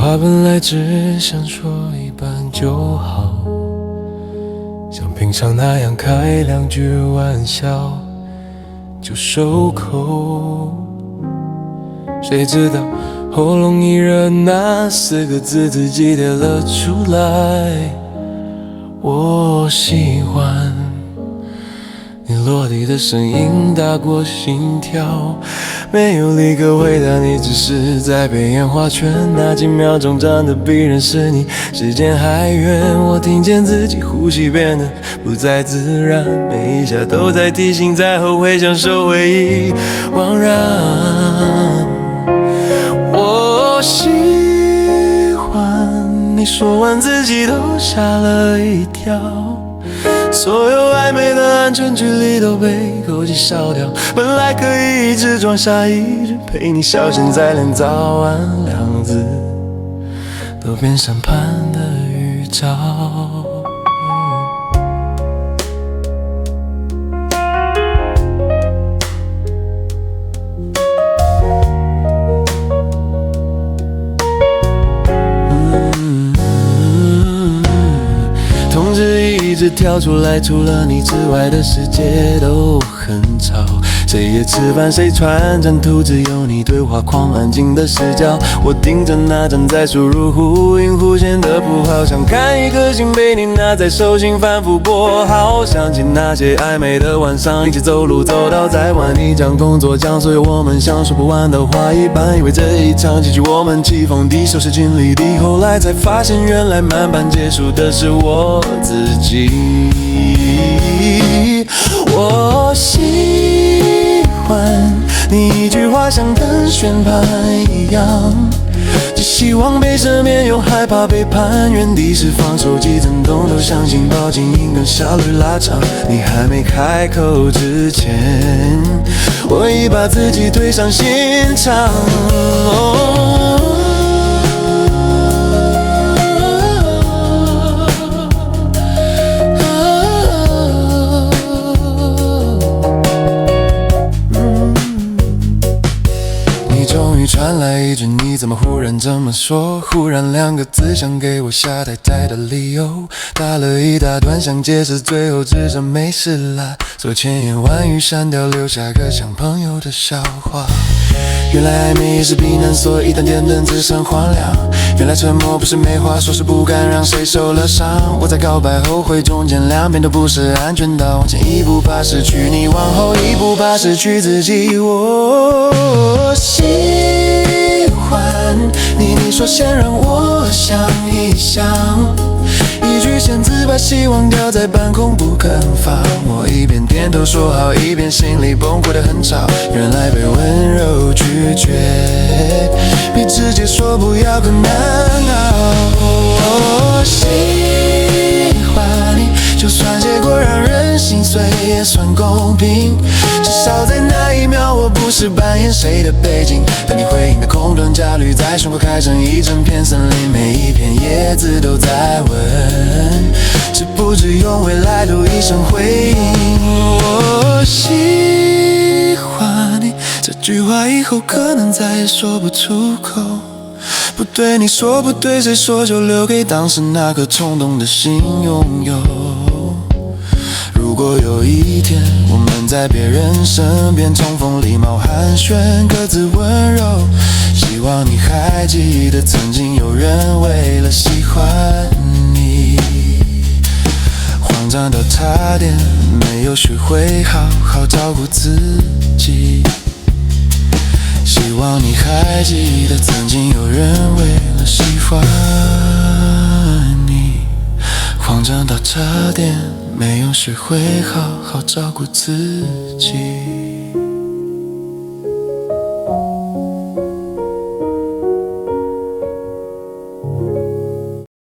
话本来只想说一半就好，像平常那样开两句玩笑就收口。谁知道喉咙一热，那4个字自己跌了出来。我喜欢你落地的声音大过心跳，没有立刻回答你，只是在被烟花圈那几秒钟站得比人是你，时间还远，我听见自己呼吸变得不再自然，每一下都在提醒，在后悔，享受回忆惘然。我喜欢你说完自己都吓了一跳，所有暧昧的安全距离都被口气烧掉，本来可以一直装下一直陪你笑，现在连早安2字都变山畔的预兆。通知一直跳出来，除了你之外的世界都很吵，谁也吃饭谁传真图，只有你对话框安静的视角，我盯着那正在输入忽隐忽现的符号，想看一颗星被你拿在手心反复拨号，想起那些暧昧的晚上，一起走路走到再晚，你将工作将所有我们想说不完的话一半，以为这一场结局我们棋逢敌手是尽力的，后来才发现原来慢慢结束的是我自己。我喜欢你一句话像灯旋盘一样，只希望被赦免又害怕背叛，原地释放手机震动都相信报警音跟效率拉长，你还没开口之前我已把自己推上刑场。传来一句你怎么忽然这么说，忽然2个字想给我下太太的理由，打了一大段想解释，最后只剩没事啦，说千言万语删掉，留下个像朋友的笑话。原来暧昧也是避难所，一旦点灯只剩荒凉，原来沉默不是没话说，是不敢让谁受了伤，我在告白后悔中间两边都不是安全岛，往前一步怕失去你，往后一步怕失去自己。我喜欢你说先让我想一想，一句千字把希望吊在半空不肯放，我一边点头说好，一边心里崩溃得很吵，原来被温柔拒绝比直接说不要更难熬。我喜欢你，就算结果让人心碎也算公平，至少在那一秒我不是扮演谁的背景，等你回应的空顿驾驭在胸口开成一整片森林，每一片叶子都在问知不知用未来录一声回应。我喜欢你这句话以后可能再也说不出口，不对你说不对谁说，就留给当时那颗冲动的心拥有。如果有一天我们在别人身边重逢，礼貌寒暄各自温柔，希望你还记得曾经有人为了喜欢你慌张到差点没有学会好好照顾自己，希望你还记得曾经有人为了喜欢你慌张到差点没有学会好好照顾自己。